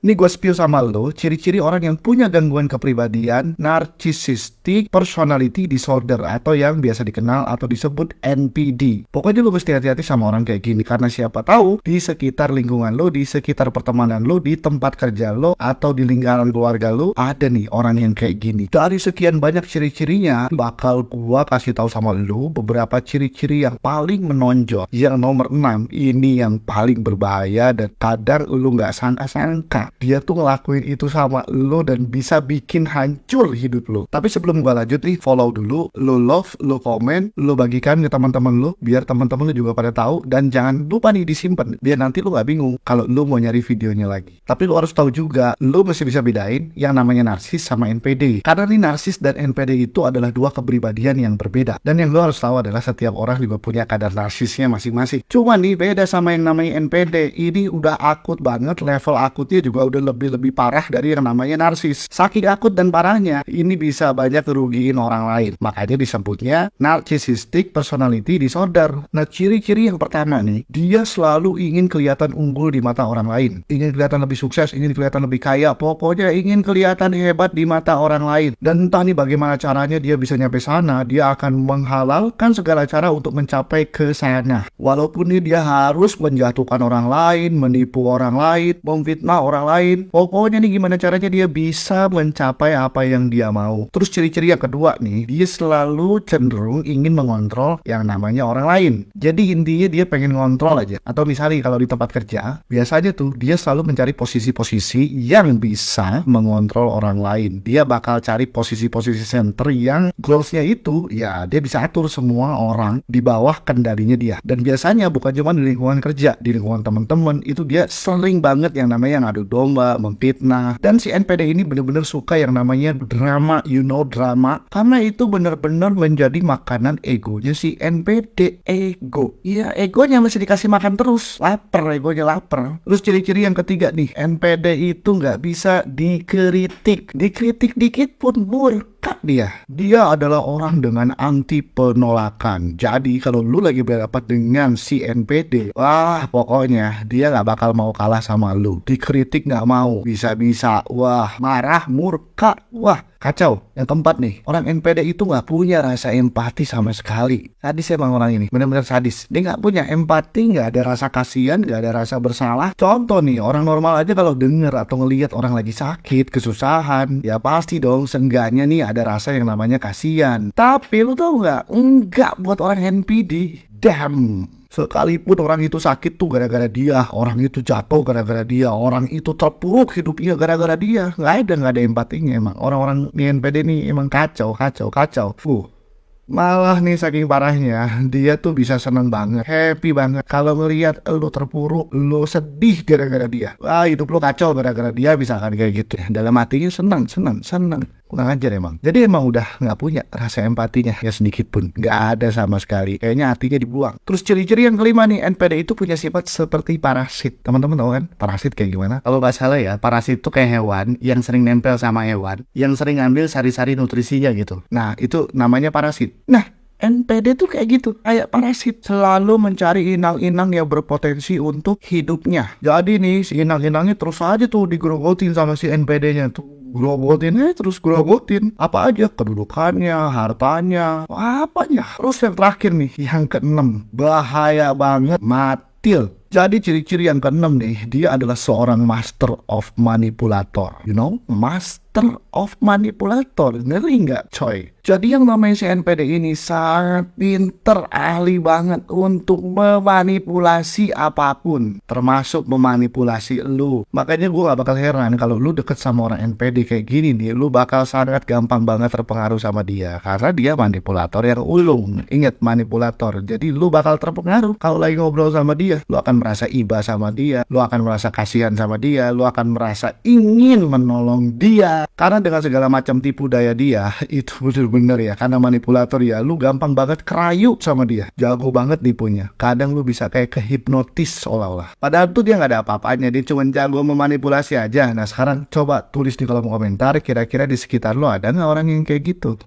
Nih gue spill sama lo, ciri-ciri orang yang punya gangguan kepribadian narcissistic personality disorder atau yang biasa dikenal atau disebut NPD. Pokoknya lo mesti hati-hati sama orang kayak gini karena siapa tahu di sekitar lingkungan lo, di sekitar pertemanan lo, di tempat kerja lo atau di lingkaran keluarga lo ada nih orang yang kayak gini. Dari sekian banyak ciri-cirinya, bakal gua kasih tahu sama lo beberapa ciri-ciri yang paling menonjol. Yang nomor 6 ini yang paling berbahaya dan kadang lo nggak sangka-sangka dia tuh ngelakuin itu sama lo dan bisa bikin hancur hidup lo. Tapi sebelum gua lanjut nih, follow dulu, lo love, lo komen, lo bagikan ke teman-teman lo biar teman-teman lo juga pada tahu, dan jangan lupa nih disimpan biar nanti lo nggak bingung kalau lo mau nyari videonya lagi. Tapi lo harus tahu juga, lo mesti bisa bedain yang namanya narsis sama NPD. Karena nih narsis dan NPD itu adalah dua kepribadian yang berbeda. Dan yang lo harus tahu adalah setiap orang juga punya kadar narsisnya masing-masing. Cuma nih beda sama yang namanya NPD. Ini udah akut banget, level akutnya juga udah lebih parah dari yang namanya narsis. Saking akut dan parahnya, ini bisa banyak kerugiin orang lain. Makanya disebutnya narcissistic personality disorder. Nah, ciri-ciri yang pertama nih, dia selalu ingin kelihatan unggul di mata orang lain. Ingin kelihatan lebih sukses, ingin kelihatan lebih kaya, pokoknya ingin kelihatan hebat di mata orang lain. Dan entah nih bagaimana caranya dia bisa nyampe sana, dia akan menghalalkan segala cara untuk mencapai ke sana. Walaupun nih dia harus menjatuhkan orang lain, menipu orang lain, memfitnah orang lain. Pokoknya nih gimana caranya dia bisa mencapai apa yang dia mau. Terus ciri-ciri yang kedua nih, dia selalu cenderung ingin mengontrol yang namanya orang lain. Jadi intinya dia pengen ngontrol aja. Atau misalnya kalau di tempat kerja, biasanya tuh dia selalu mencari posisi-posisi yang bisa mengontrol orang lain. Dia bakal cari posisi-posisi center yang goalsnya itu, ya dia bisa atur semua orang di bawah kendalinya dia. Dan biasanya bukan cuma di lingkungan kerja, di lingkungan teman-teman itu dia sering banget yang namanya ngadu domba, memfitnah. Dan si NPD ini bener-bener suka yang namanya drama, drama. Karena itu bener-bener menjadi makanan egonya si NPD. Ego. Iya, egonya masih dikasih makan terus. Lapar, egonya lapar. Terus ciri-ciri yang ketiga nih, NPD itu nggak bisa dikritik. Dikritik dikit pun murka dia. Dia adalah orang dengan anti penolakan. Jadi kalau lu lagi berhadapan dengan si NPD, wah pokoknya dia nggak bakal mau kalah sama lu. Dikritik nggak mau, bisa-bisa, wah marah, murka, wah kacau. Yang keempat nih, orang NPD itu nggak punya rasa empati sama sekali. Sadis emang orang ini, benar-benar sadis. Dia nggak punya empati, nggak ada rasa kasihan, nggak ada rasa bersalah. Contoh nih, orang normal aja kalau denger atau ngelihat orang lagi sakit, kesusahan, ya pasti dong seenggaknya nih ada rasa yang namanya kasihan. Tapi lu tau nggak? Enggak buat orang NPD. Damn. Sekalipun orang itu sakit tuh gara-gara dia, orang itu jatuh gara-gara dia, orang itu terpuruk hidupnya gara-gara dia, nggak ada empatinya emang. Orang-orang di NPD nih emang kacau. Malah nih saking parahnya, dia tuh bisa seneng banget, happy banget kalau ngelihat lo terpuruk, lo sedih gara-gara dia. Wah, hidup lo kacau gara-gara dia, misalkan kayak gitu. Dalam hatinya senang. Kurang ajar emang. Jadi emang udah nggak punya rasa empatinya ya sedikit pun, nggak ada sama sekali. Kayaknya hatinya dibuang. Terus ciri-ciri yang kelima nih, NPD itu punya sifat seperti parasit. Teman-teman tahu kan parasit kayak gimana? Kalau nggak salah ya, parasit itu kayak hewan yang sering nempel sama hewan, yang sering ngambil sari-sari nutrisinya gitu. Nah itu namanya parasit. Nah NPD tuh kayak gitu, kayak parasit, selalu mencari inang-inang yang berpotensi untuk hidupnya. Jadi nih si inang-inangnya terus aja tuh digerogotin sama si NPD-nya tuh. Grogotin apa aja, kedudukannya, hartanya, apanya. Terus yang terakhir nih, yang keenam, bahaya banget, matil. Jadi ciri-ciri yang keenam nih, dia adalah seorang master of manipulator. Master of manipulator. Ngeri nggak coy? Jadi yang namanya si NPD ini sangat pinter, ahli banget untuk memanipulasi apapun, termasuk memanipulasi lu. Makanya gue gak bakal heran kalau lu deket sama orang NPD kayak gini nih, lu bakal sangat gampang banget terpengaruh sama dia, karena dia manipulator yang ulung. Ingat, manipulator. Jadi lu bakal terpengaruh kalau lagi ngobrol sama dia. Lu akan merasa iba sama dia, lu akan merasa kasihan sama dia, lu akan merasa ingin menolong dia. Karena dengan segala macam tipu daya dia, itu bener ya, karena manipulator ya, lu gampang banget kerayu sama dia, jago banget nipunya. Kadang lu bisa kayak kehipnotis seolah-olah, padahal tuh dia nggak ada apa-apanya, dia cuma jago memanipulasi aja. Nah sekarang coba tulis di kolom komentar, kira-kira di sekitar lu ada nggak orang yang kayak gitu?